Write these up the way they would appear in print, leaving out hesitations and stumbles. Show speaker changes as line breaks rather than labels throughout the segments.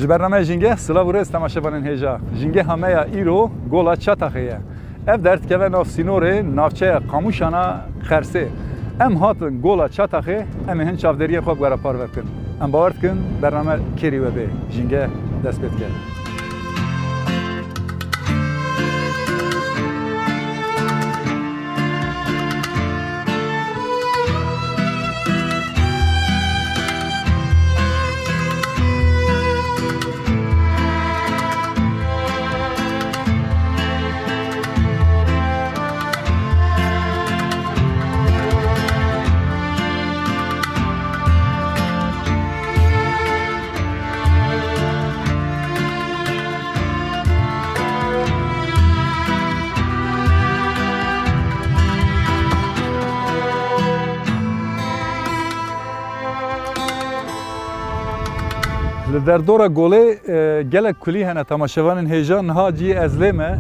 برنامه جنگه سلاو رس تماشاوانین هجا جنگه همه ایرو گولا چاتاخیه اف درد که ناف سینور نافچه قاموشانا خرسه ام هاتن گولا چاتاخه ام هن چافدری خوب گرا پار وکن ام باورد کن برنامه کری و به جنگه دست بید کرد در دور گله گله کلی هنه تماشاوانین هیجا نها جی ازلمه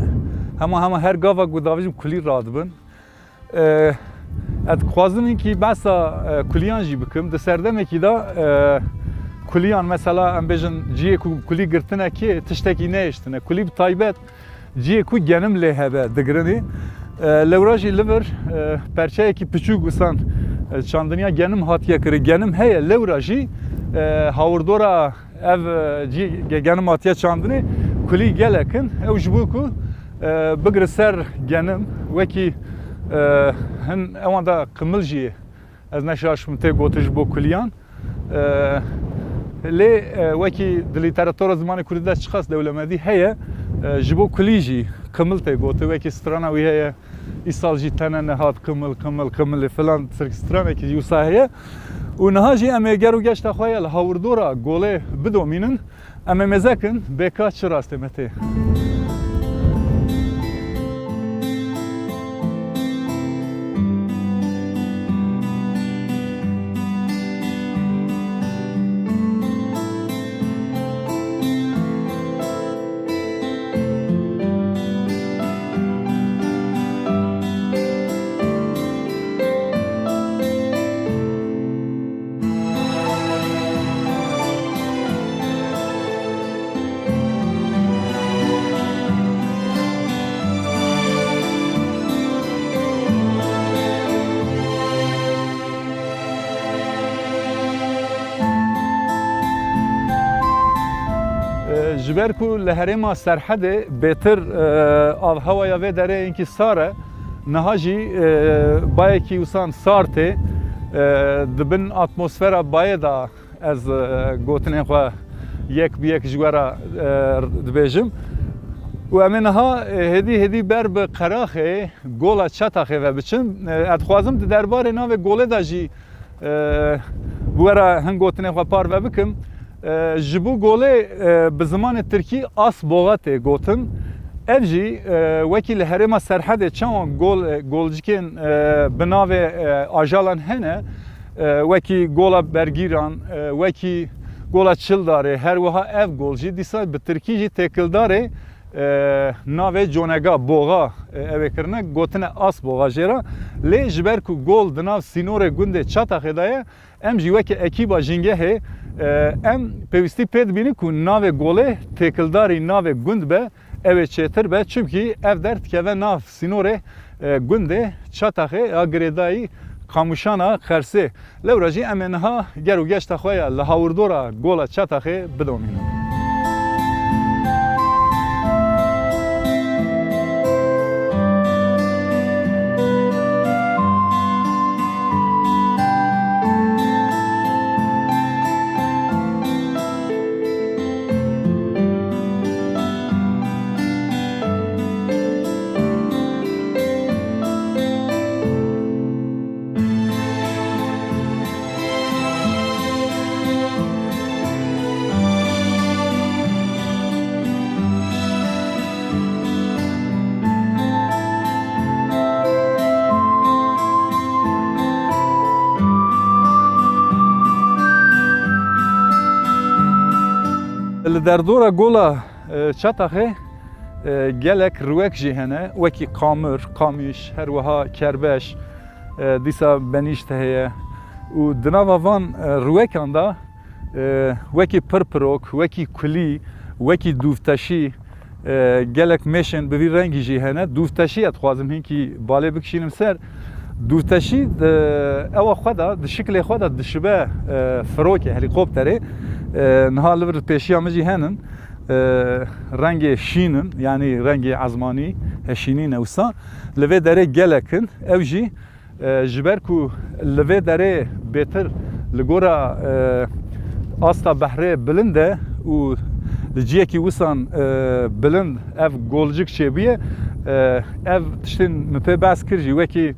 همه هر گاوا گوداویجم کلی راد بن اد خوازم این که بسا کلیان جی بکم ده سردمه که دا کلیان مثلا ام بیجن جی کلی گرتنه که تشتکی نیشتنه کلی بطایبت جی کو گنم لهبه دگرنی لوراجی لور پرچه که پچو گوسان چاندنیا گنم هاتیه کری گنم هیه لوراجی هاوردورا ev genim atiye çandını kuli gelekin ev jbuku bigr ser genim veki hin evanda qimilji ez neşaşım te gotiş bo kuliyan le veki literatüra zamanı kurida çıkas devlemedi heye jbo kuliji qimil te goti veki strana vi heye isalji tane hat qimil falan strana ki yusa heye ونها جی اما گرو گشت خواهی هاوردورا گله بدومینن اما مزکن بکات شراسته مته جبر کو لهرما سرحد بهتر آب هوای و داره اینکه ساره نهاجی باید کی وسان سارته دبن اتمسفر باید از گوتنه خو یک بیک جوارا دبیجم و امنها هدی بر به قراخه گولا چاتاخه و بچم ادخوازم دربار ناو گوله داجی بورا هن گوتنه خو پار و بکم جبو گوله به زمان ترکی آس بوغاته گوتن evji vekil herema serhade çan golcikin binave ajalan hene veki gola bergiran veki gola çildare her wiha ev gol jî dîsa bi Tirkî jî têkildarê navê conega boğa ev kirine gotine as boğa jêra lê ji ber ku gol di nav sînorê gundê Çataxê de ye em jî weke ekîba jîngehê em pêwîstî pê dibînin ku navê golê têkildarî navê gund be ev ê çêtir be çimkî ev der dikeve nav sînorê gundê Çataxê ya girêdayî Kamuşana Xersê lewra jî em ê niha ger û geşta xwe ya li hawırdora gola Çataxê bidomînin. Li derdora gola Çataxê gelek rûyek jî hene wekî Qamir, Qamiş, her wiha Kerbeş, dîsa Benîşte heye û di nava van rûyekan da wekî Pirpirok, wekî Kulî, wekî Dûvteşî gelek mêşên bi vî rengî jî hene. Dûvteşî dixwazim hinkî balê bikişînim ser. Dûvteşî ewa xwe da di şiklê xwe da dişibe firokê helîkopterê niha li vir pêşiya min jî henin rengê şînin yani rengê ezmanî heşînî ne wisa li vê derê gelekin ev jî ji ber ku li vê derê bêtir li gora asta behrê bilind e û li ciyekî wisan bilind ev golcik çêbiye ev tiştên min pê behs kir jî wekî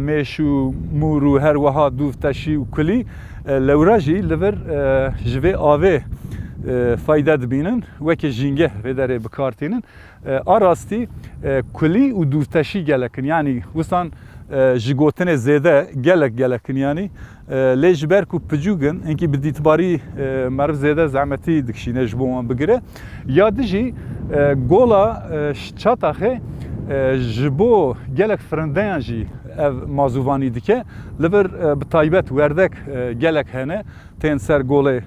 mêş û mûr û her wiha dûvteşî û kulî lewra jî li vir ji vê avê fayda dibînin wekî jîngeh vê derê bikartînin a rastî kulî û dûvteşî gelekin yani wisan ji gotinê zêde gelekin yani lê ji ber ku picûgin hinkî bi dîtbarî meriv zêde zehmetî dikişîne ji bo wan bigire ya di jî gola Çataxê ji bo gelek firindeyan jî ev mazûvanî dike li vir bi taybet werdek gelek hene tên ser golê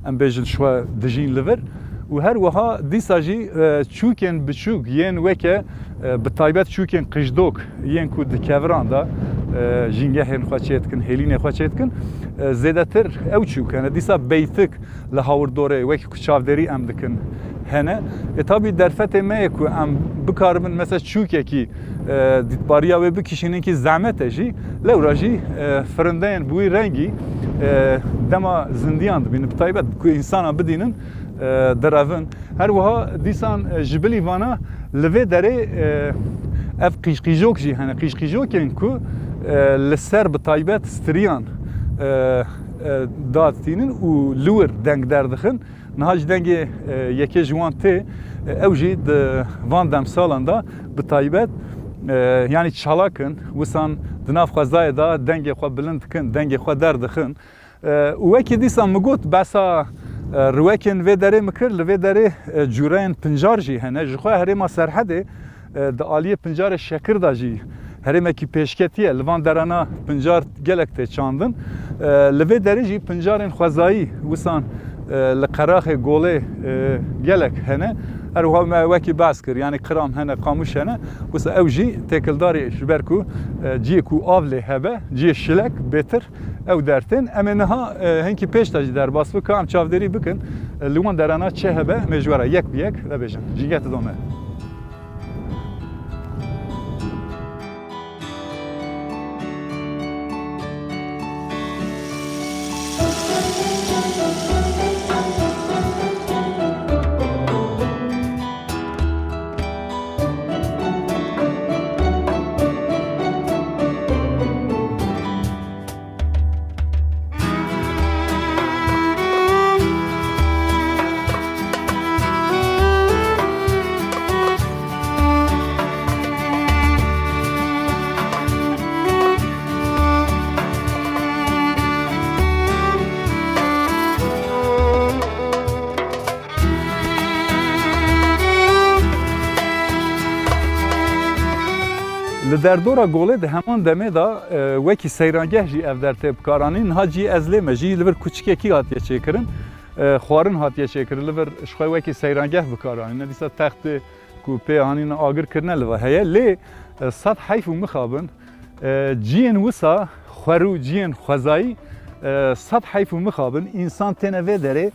em bêjin şwe dijîn li vir û her wiha dîsa jî çûkên biçûk yên weke bi taybet çûkên qijdok yên ku di keviran da jîngehên xwe çê dikin hêlînê xwe çê dikin zêdetir ew çûk hene dîsa beytik li hawirdorê wekî ku çavderî em dikin hene tabii derfetê me ye ku em bikaribin mesela çûkekî dîtbariya wê bikişînin ki zehmet jî lewra jî firindeyên bi wî rengî dema zindiyan dibînin bi taybet ku insana bidînin derevin her wiha dîsan ji bilî vana li vê derê ev qîjqîjok jî hene qîjqîjokên ku li ser bi taybet stiriyan datînin û li wir deng derdixin niha ji dengê yekê ji wan tê ew jî di van demsalan da bi taybet yani çalakin wisan di nav xwezayê da dengê xwe bilind dikin dengê xwe derdixin û wekî dîsan min got behsa rûyekên vê derê mikir li vê derê cûreyên pincar jî hene ji xwe herêma Serhedê di aliyê pincarê Şekir da jî herêmekî pêşketiye li van derana pincar gelek tê çandin li vê derê jî pincarên xwezayî wisan li Qeraxê golê gelek hene her wiha me wekî behs kir yani qiram hene Qamış hene wisa ew jî têkildarê ji ber ku ciyê ku av lê hebe ciyê şilek bêtir ew dertên em ê niha hinkî pêş de jî derbas bike em çavderî bikin li wan derana çê hebe mê ji were yek bi yek vebêjin jînget didome. li derdora golê de heman demê da wekî seyrangeh jî ev dertê bikaranîn ha cî ez lê me jî li vir kuçikekî hatiye çêkirin xwarin hatiye çêkirin li vir ji xwe wekî seyrangeh bikaranîn ne dîsa textê ku pê anîne agir kirine li ve heye lê sed heyf û mixabin ciyên wisa xwer û ciyên xwezayî sed heyf û mixabin însan têne vê derê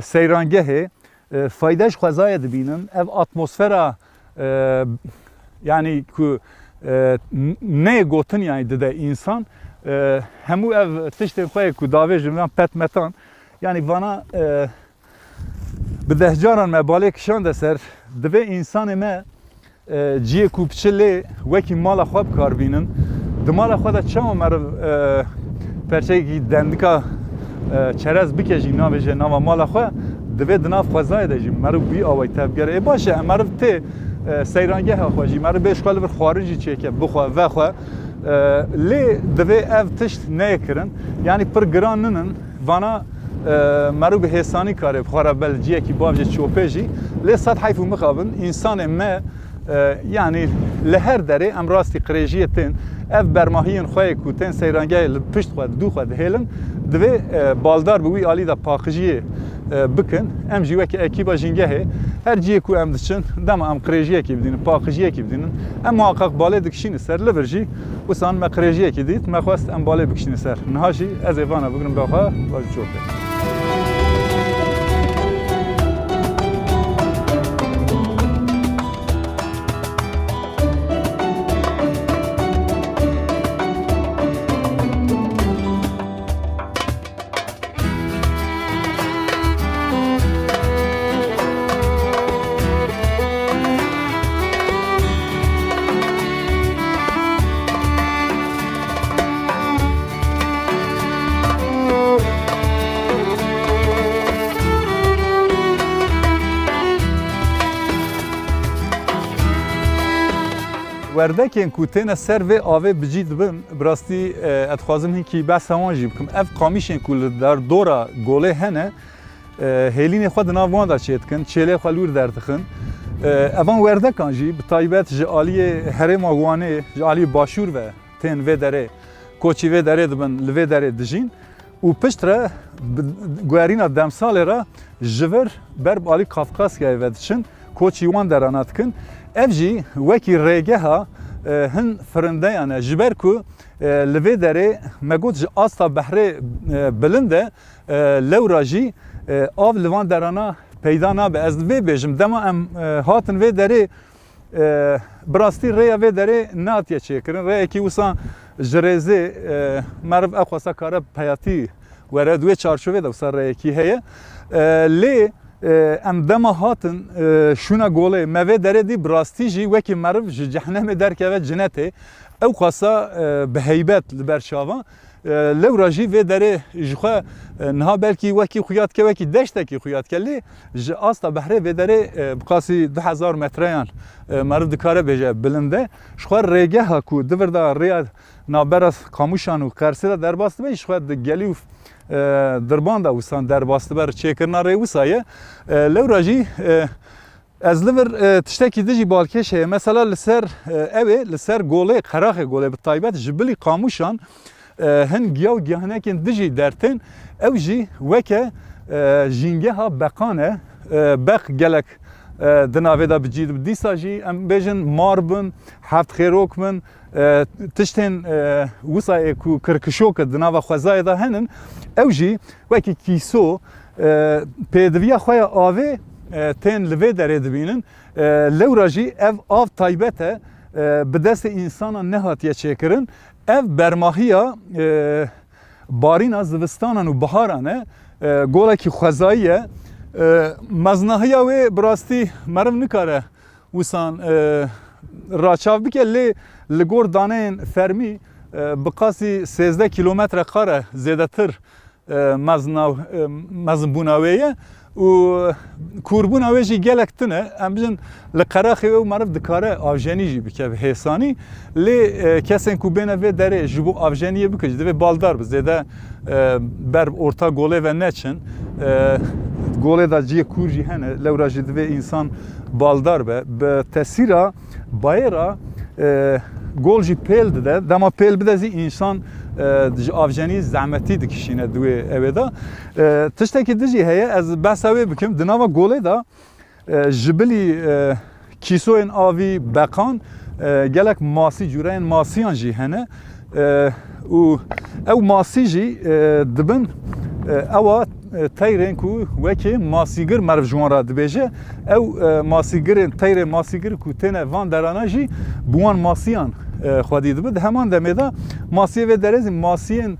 seyrangehê fayda ji xwezayê dibînin ev atmosfera yani ku ne gotin yani dide insan hemû ev tiştên xwe ku davê ji van pet metan yani vana bi dehcaran me balê kişan de ser divê însanê me ciyê ku piçe lê wekî mala xwe bikarbînin di mala xwe de çawa meriv perçeyekî dendika çerez bike jî navêje nava mala xwe divê di nav xwezayê de jî meriv bî awayî tevgere ê baş e meriv tê seyrangeha xwe jî meriv bê ji xwe li vir xwarin jî çêke bixwe vexwe lê divê ev tişt neyekirin yani pir giran ninin vana meriv bi hêsanî kare xwara bel ciyekî bav jî çopê jî lê sed heyf û mixabin însanê me yani li her derê em rastî qirêjiyê tên ev bermahiyên xwe ku tên seyrangehê li pişt xwe dû xwe dihêlin divê baldar bi wî alî de paqijiyê bikin em jî wekî ekîba jîngehê her ciyê ku em diçin dema em qirêjiyekî bidînin paqijiyekî bidînin em muhaqqaq balê dikişînî ser li vir jî wisan me qirêjiyekî dît me xwest em balê bikişînî ser niha jî ez ê vana bigirim bexwe baş çopê werdekên ku têne ser vê avê bicî dibin bi rastî ez dixwazim hinkî behsa wan jî bikim ev qamişên ku li derdora golê hene hêlînê xwe di nav wan da çê dikin çêlê xwe lûr derdixin evan werdekan jî bi taybet ji aliyê herêma Wanê ji aliyê başûr ve tên vê derê koçî vê derê dibin li vê derê dijîn û pişt re guherîna demsalê re ji vir ber bi alî Kafkasyayê ve diçin koçî wan derana dikin ev jî wekî rêgeha hin firindeyan e ji ber ku li vê derê me got ji asta behrê bilind e lewra jî av li van derana peyda nabe ez vê bêjim dema em hatin vê derê bi rastî rêya vê derê nehatiye çêkirin rêyekî wisa ji rêzê meriv ew xwesa kare peyatî were di wê çarçovê de wisa rêyekî heye lê em dema hatin şûna golê me vê derê dî bi rastî jî wekî meriv ji cehennemê derkeve cinetê ew xwesa bi heybet li ber çavan lewra jî vê derê ji xwe niha belkî wekî xuya dike wekî deştekî xuya dike lê ji asta behrê vê derê bi qasî 2000 metreyan meriv dikare bêje bilind e ji xwe rêgeha ku di vir da rêya navbera Kamûşan û Qersê de derbas dibe ji xwe di gelî û dirban da wisan derbas dibe çêkirina rê wisa ye lewra jî ez li vir tiştekî dijî balkêş heye mesela li ser ew ê li ser golê qeraxê golê bi taybet ji bilî Kamûşan hin giyaw gihanekên dijî dertên ew jî weke jîngeha beqan e beq gelek di navê de bicî dibin dîsa jî em bêjin mar bin hevtxêrok bin tiştên wisayê ku kirkişok di nava xwezayê de henin ew jî wekî kîso pêdiviya xwe ya avê tên li vê derê dibînin lewra jî ev av taybet e bi destê însanan nehatiye çêkirin ev bermahiya barîna zivistanan û biharan e golekî xwezayî ye meznahiya wê bi rastî meriv nikare wisan raçav bike lê li gor daneyên fermî bi qasî 13 kilometre kare zêdetir mezinbûna wê ye û kûrbûna wê jî gelek tin e em bijin li qeraxê wê meriv dikare avjenî jî bike bi hêsanî lê kesên ku bêne vê derê ji bo avjeniyê bike jî divê baldar bi zêde ber orta golê ve neçin golê da ciyê kûr jî hene lewra jî divê însan baldar be bi tesîra bayê ra گل جی پیل ده دما پیل بده زی انسان avjeni zahmeti dikişine duye evda tişteki dici heye az basawe bikim dinava gole da jibili kisoyen avi bekan gelek masi curayen masiyan jî hene û ew masî jî dibin ewa teyrên ku wekî masîgir merv ji wan re dibêje ew masîgirên teyrê masîgir ku têne van derana jî bi wan masîyan xwedî dibin heman demê de masiyê vê derezî masiyên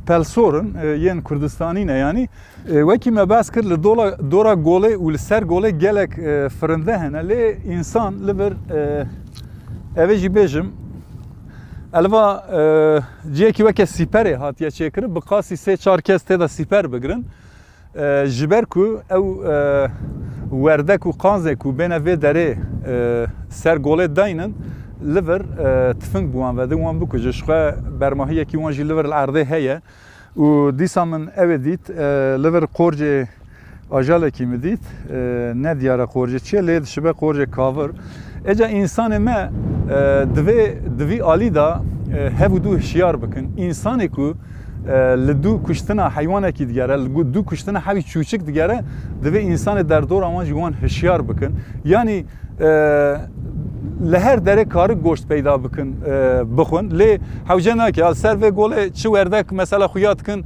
pelsorin yên Kurdistanî ne yanî wekî me behs kir li dora golê û li ser golê gelek firinde hene lê însan li vir evê jî bêjim elva ciyekî weke sîperê hatiye çêkirin bi qasî 3-4 kes tê de sîper bigirin ji ber ku ew werdek û qanzê ku bêne vê derê ser golê daynin li vir tifing bi wan vedin wan bikuje ji xwe bermahiyekî wan jî li vir li erdê heye û dîsa min ew dît li vir qorcê ajalekî mi dît ne diyara qorcê çi ye lê dişibe qorcê kavir eca însanê me divê alî da hev û dû hişyar bikin însanê ku li dû kuştina heywanekî digere li dû kuştina hevî çûçik digere divê însanê derdora wan jî wan hişyar bikin yanî li her derê karî goşt peyda bikin bixwin lê hewce nake ser vê golê çi werdek mesela xuya dikin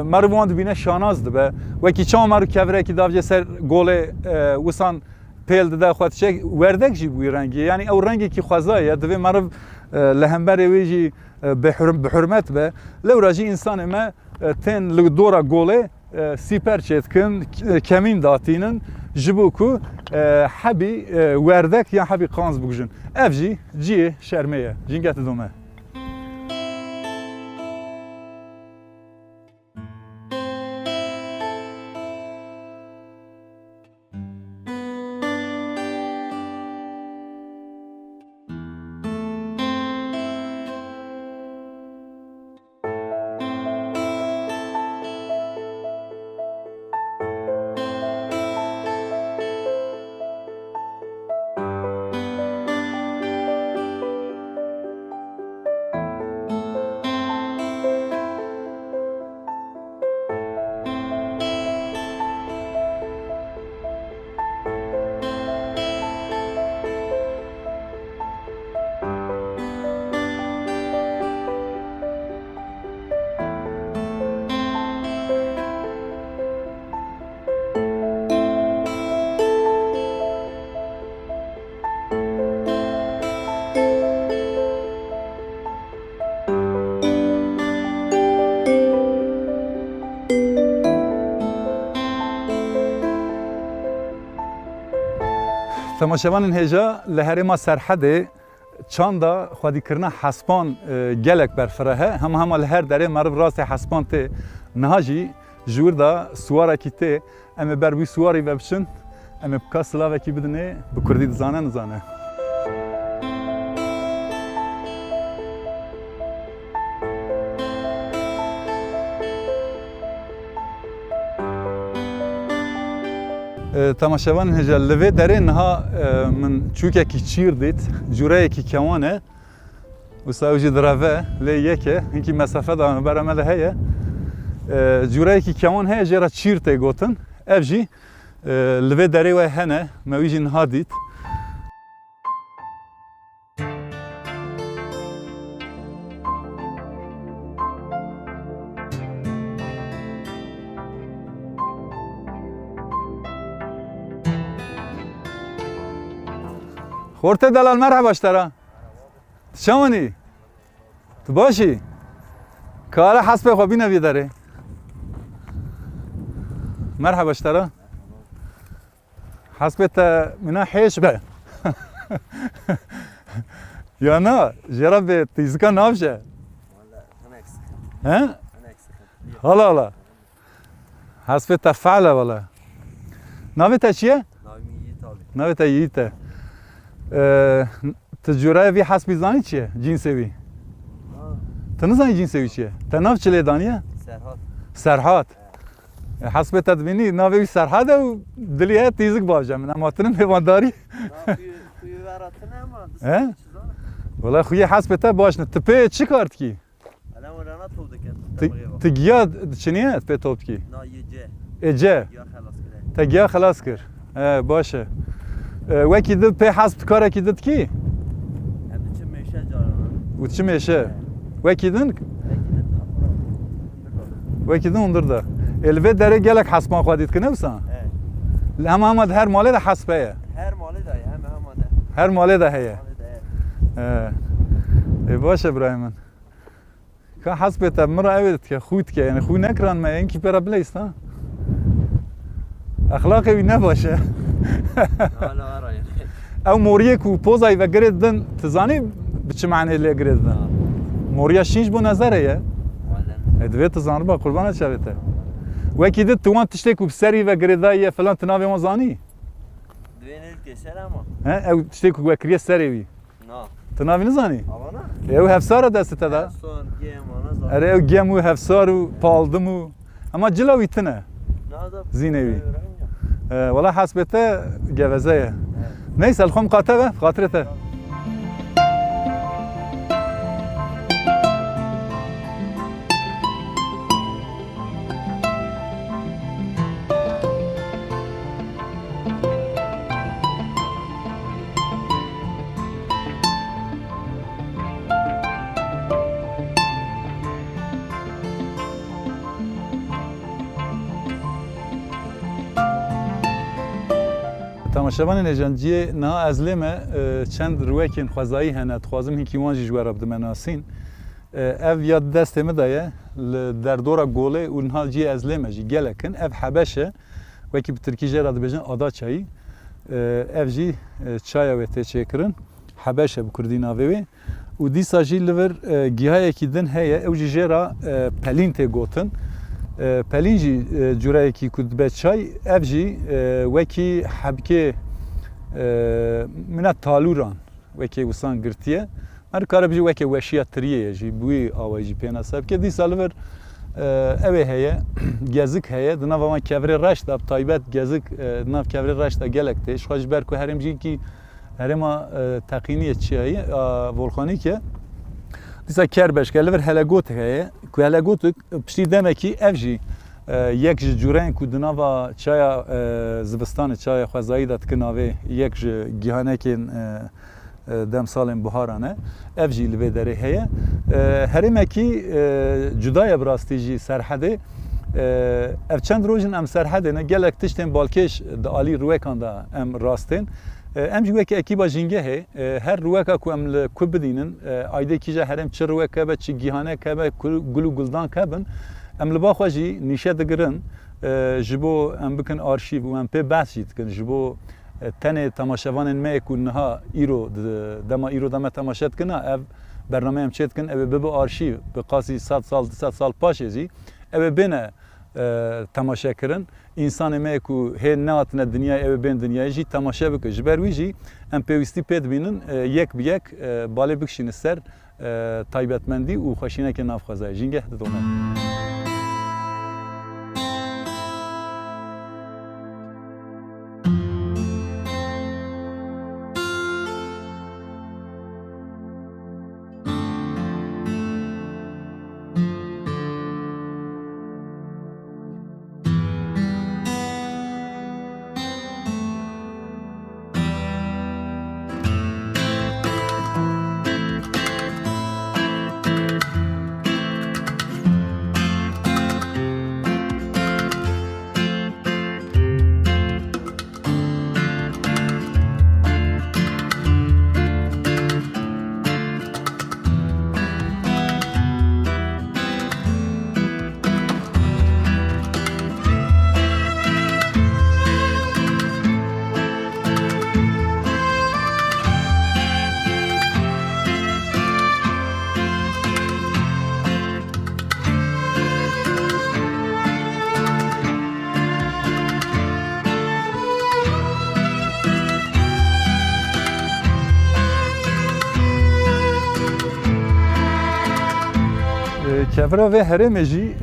meriv wan dibîne şanaz dibe wekî çawa meriv kevirekî davce ser golê wisan pêl dide xwe dişe werdek jî bûyê rengî yanî ew rengekî xweza ye divê meriv li hemberê wê jî bi hurmet be lewra jî însanê me tên li dora golê sîper çêdikin kemîn datînin ji bo ku hebî werdek yan hebî qanz bikujin ev jî ciyê şermê ye jîngeh didome Temaşevanên hêja li herêma Serhedê çanda xwedîkirina hespan gelek berfire he hema li her derê meriv rastê hespan tê niha jî ji wir da siwarekî tê em ê ber wî siwarî ve biçin em ê bika silavekî bidinê bi Kurdî dizane nizane temaşevanên hêja li vê derê niha min çûkekî çîr dît cureyekî kewan e wisa ew jî direve lê yeke hinkî mesafe da bera me de heye cureyekî kewan heye jê re çîr tê gotin ev jî li vê derê we hene me wî jî niha dît خورته دلال مرحبا اشترا چمانی تو باشی کار حسب خوابی نوی داره مرحبا اشترا حسب تا منا حیش به یا نه جرب تیزکا نافشه ها حالا حالا حسب تا فعله والا ناوی تا چیه؟ ناوی تا ییته تجربه وی حسبی زانی چیه؟ جنسی وی؟ تا نزانی جنسی وی چیه؟ تا ناو چلی دانیه؟
سرحات
سرحات حسب تدبینی ناوی وی سرحات و دلیه تیزک باشه من اما تنم پیوانداری والله خوی حسب تا باش نه تپه چی کارت کی
الان ورانا تو دکن
تگیا چنیه تپه توپ کی
نه یه جه
اجه
یا خلاص کرد
تگیا خلاص کر باشه وکی دد په حسب کاره کی دد کی
hem de çim meşe jarana
و چی میشه وکی دن وکی دن اندر ده الوه داره گلک حسبان خودید کنه وسان هم هم هر ماله ده حسبه
her mali da hem de
هر ماله ده هیه
mali da
باشه برای من که حسب تا مرا اوید که خود که یعنی خود نکران ما اینکی پر بلیست ها اخلاقی بی نباشه
hala arayın
او موریه کو پوزای و گرید دن تزانی بچه معنی لی گرید دن موریا شینج بو نظره یه دوی تزانی با قربانت شویده وکی دید توان تشتی کو بسری و گریدای فلان تناوی ما زانی
düğünü keser ama
او تشتی کو وکریه سری وی
na
تناوی نزانی
avana
او هفسار دسته دا
son gem ana zaten
اره او گیمو هفسارو پالدمو اما جلاوی تنه
na da
زینوی والله حسبته جوزه نيس الخم قاتبه خاطرته تماشاوان نجانجی نه از لیمه چند رویکین خوازایی هنه تخوازم هنکی وانجی جوارب دمناسین اف یاد دست مدایه در دورا گوله اونها جی از لیمه جی گلکن اف حبشه وکی به ترکی جرا دبیجن آدا چایی اف جی چایا و تیچه کرن حبشه بکردی ناوی و دیسا جی لور گیهای کی دن هیه او جی جرا پلین تی گوتن پلین جی جورایی کی کد به چای اف جی وکی حبکه من تالوران وکی وسان گرتیه هر کار بجی وکی وشیات تریه جی بوی آوایجی پینا سب که دی سالور اوه هیه گزک هیه دنا و ما کبری رشت اب تایبت گزک ناف کبری رشت گلکتش خوش بر کو هرم جی کی هرما تقینی چیه ولکانی که دیسا کربش که لور هلاگوت هیه کو هلاگوت پشتی دمه کی اف جی یک جورین کو دنا و چایا زبستان چای خوازایی داد کناوی یک گیهانه که دم سالم بهارانه اف جی لوی داره هیه هرمه کی جدای براستی جی سرحده اف چند روزن ام سرحده نه گلک تشتن بالکش د عالی روکان دا ام راستن ام جوه که اکیبا جنگه هی هر روکا کو ام کو بدینن ایده کیجا هرم چه روکا به چه گیهانه که به گلو گلدان کبن ام لبا خوجی نیشه دگرن جبو ام بکن آرشیو و ام پی بحث جید کن جبو تنه تماشاوان ما کنها ایرو دما تماشات کنه اف برنامه ام چت کن او به آرشیو به قاسی 100 سال 200 سال پاشه زی او بینه تماشا کردن انسان ما کو هی ناتن دنیا او بین دنیا جی تماشا بک جبر ویجی ام پیوستی پد بینن یک به یک بالا بکشین سر تایبتمندی و خوشینه که ناف خزای جنگه دونه کفره و هرمه جی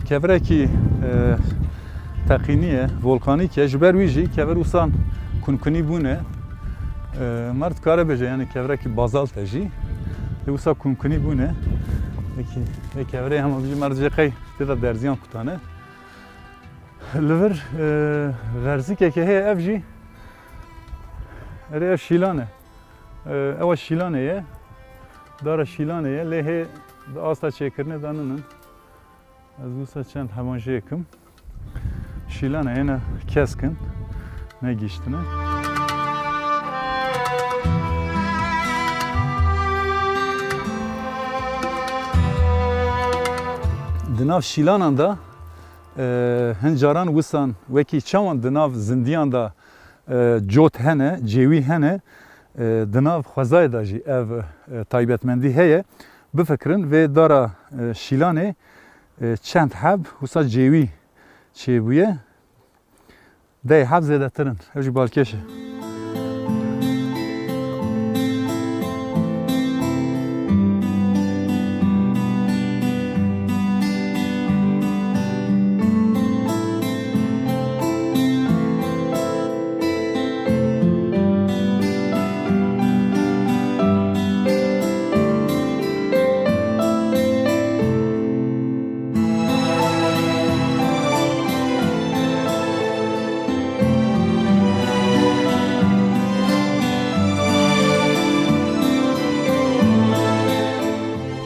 کفره کی تقینیه ولکانیکه جبر ویجی کفر وسان کنکنی بونه مرد کاره بجه یعنی کفره کی بازالت جی Wisa kumkunî bûne. Wekî evrê hema bijî mercêqey têda derziyan kutane. Li vir verzikeke heye ev jî ev şîlan e. Ewa şîlanê ye. Dara şîlanê ye lê hê di asta çêkirinê de ninin. Ez wisa çend hemanjê yekim. Şîlanê hene keskin. Ne giştine. Di nav şîlanan da hin caran wisan wekî çawan di nav zindiyan da cot hene, cêwî hene, di nav xwezayê da jî ev taybetmendî heye. Bifikirin vê dara şîlanê çend heb wisa cêwî çêbûye. Dey heb zêdetirin. Ev jî balkêş e.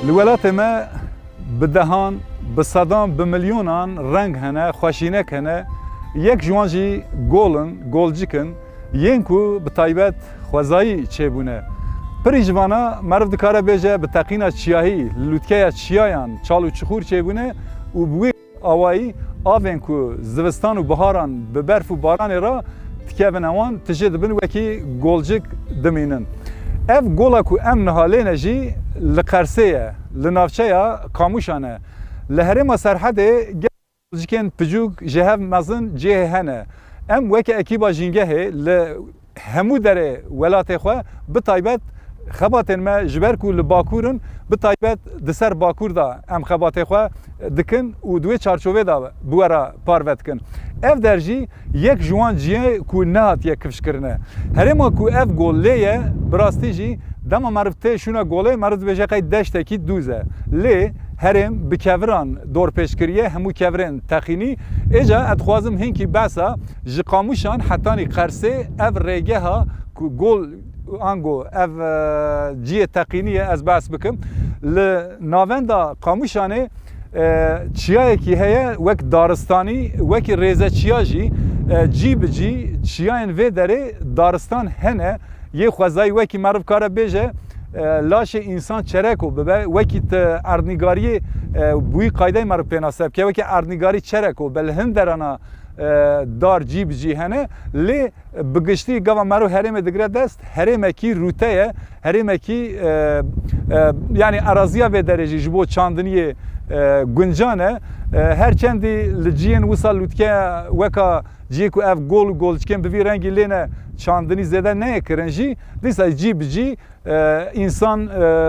Li welatê me bi dehan, bi sedan, bi milyonan reng hene, xweşînek hene. Yek ji wan jî golin, golcikin, yên ku bi taybet xwezayî çêbûne. Pirî ji vana meriv dikare bêje bi teqîna çiyahî, li lûtkeya çiyayan çal û çixûr çêbûne û bi wê awayî avên ku zivistan û biharan bi berf û baranê ra dikevin ewan tijê dibin wekî golcik dimînin. Ev gola ku em nihalêne jî li Qersê ye, li navçeya Kamûşan e. Li herêma Serhedê golcikên picûk ji hev mezin cihê hene. Em weke ekîba jîngehê li hemû derê welatê xwe bi taybet xebatên me ji ber ku li Bakur'in bi taybet di ser Bakur da em xebatê xwe dikin û di wê çarçovê da bi we re parve dikin. Ev der jî yek ji wan cihê ku nehatiye kifşkirine. Herêma ku ev gol lê ye bi rastî jî dema meriv tê şûna golê meriv dibêje qey deştekî dûz e. Lê herêm bi keviran dorpêşkiriye hemû kevirên texînî êca ez dixwazim hinkî behsa ji Kamûşan hetanî Qersê ev rêgeha ku gol ango ev cihê teqînî ye ez behs bikim. Li navenda Kamûşanê çiyayekî heye wek daristanî, wekî rêzeçiya jî cî bi cî çiyayên vê derê daristan hene. Yê xwezayî wekî meriv kare bêje laşê însan çereko bibe wekî ti erdnîgariyê bûyî qaydeyê meriv pê nas bike wekî erdnîgarî çereko bi li hin derana dar cî bi cî hene lê bi giştî gava meriv herêmê digire dest herêmekî rûte ye herêmekî yani araziya vê derê jî ji bo çandiniyê guncan e her çendî li ciyên wisa lûtkeya weka ciyê ku ev gol û golçikên bi vî rengî lêne çandinî zêde neyekirin jî dîsa cî bi cî însan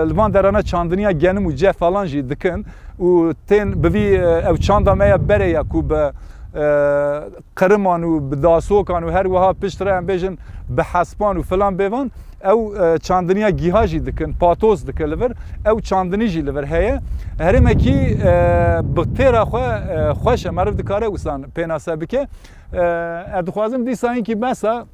li van derana çandiniya genim û ceh falan jî dikin û tên bi vî ev çanda me ya berê ya ku bi qiriman û bi dasokan û her wiha piştre em bêjin bi hespan û filan bêvan ew çandiniya gîha jî dikin patoz dikin li vir ew çandinî jî li vir heye herêmekî bi têra xwe xweş e meriv dikare wîsan pê nas bike ez dixwazim dîsa hinkî behsa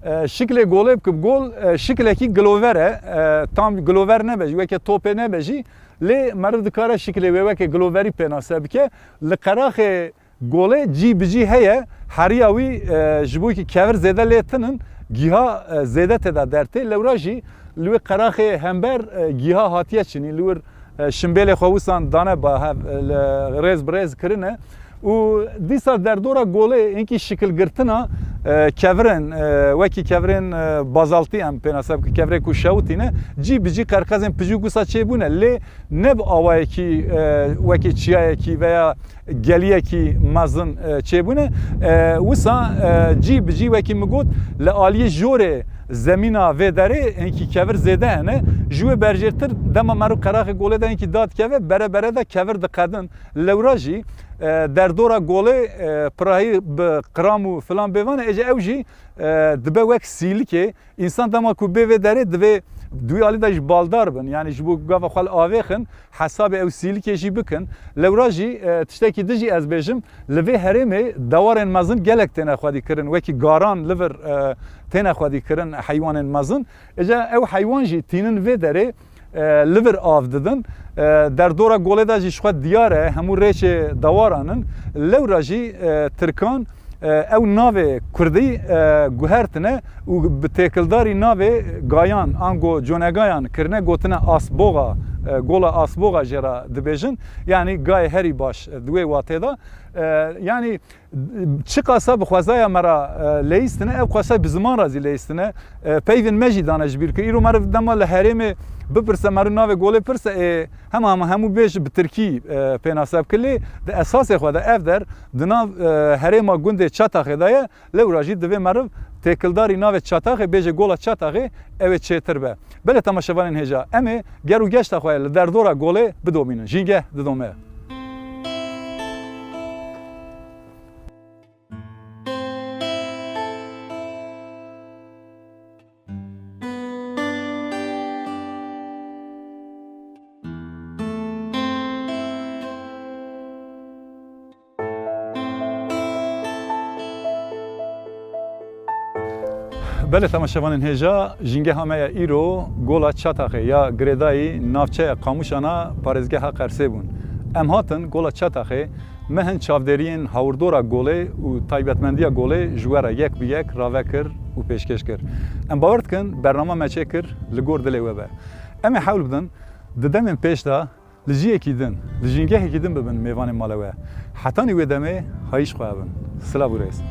şiklê golê bikim gol şiklekî gilover e tam gilover nebe jî weke topê nebe jî lê meriv dikare şiklê wê weke giloverî pê nas bike li qeraxê golê cî bi cî heye heriya wî ji bo kî kevir zêde lê tinin gîha zêde têda dertê lewra jî li wê qeraxê hember gîha hatiye çinî li wir şimbêlê xwe wîsan dane ba hev rêz bi rêz kirine û dîsa derdora golê hinkî şikilgirtina kevirên wekî kevirên bazaltî em pê nas bike kevirê ku şewtîne cî bi cî qerqezên picûk wisa çêbûne lê ne bi awayekî wekî çiyayekî veya geliyekî mezin çêbûne wisa cî bi cî wekî min got li aliyê jorê zemîna vê derê hinkî kevir zêde hene ji wê berjêrtir dema meriv qeraxê golê de hinkî dad keve bere bere de kevir diqedin lewra jî derdora golê pirahî bi qiram û filan bêvan ece ew jî dibe wek sîlikê însan dema ku bê vê derê divê دوی علی داش بالدار بن یعنی جبو گاوا خال آویخن حساب او سیلی جی بکن لوراجی تشتکی دجی از بیجم لوی هرمه دوارن مزن گلک تنه خودی کرن وکی گاران لور تنه خودی کرن حیوان مزن اجا او حیوان جی تینن و داره لور آف ددن در دورا گوله دا جی شخواد دیاره همون ریچ دوارانن لوراجی ترکان او ناوی کردی گوهرتنه و به تکلداری ناوی گایان آنگو جونگایان کرنه گوتنه آسبوغا گولا آسبوغا جرا دبیجن یعنی گای هری باش دوی واته دا یعنی چی قاسا بخوازای مرا لیستنه او قاسا بزمان رازی لیستنه پیوین مجی دانش بیر که ایرو مرا دما لحریم بپرسه مرا ناوی گوله پرسه همو بیش به ترکی پیناسب کلی ده اساس خواده اف در دناو هریما گنده چطاقه دایه لو راجی دوی مرا تکلداری ناو چطاقه بیجه گولا چطاقه اوه چهتر به بله تماشاوانین هجا امه گرو گشت خواه در دورا گوله بدومینن جینگه ددومه بله تماشاوانین هجا جینگه همه ایرو گولا چطاقه یا گریدایی نافچه قاموشانا پارزگه ها قرسه بون ام هاتن گولا چطاقه مهن چاودرین هاوردورا گوله و تایبتمندیا گوله جوارا یک به یک راوه کر و پیشکش کر ام باورد کن برنامه مچه کر لگور دلی و به ام حاول بدن ددمن پیش دا لجیه کیدن لجینگه کیدن ببن میوان مالوه حتی نیوه دمه هایش خواه بن سلام بوریس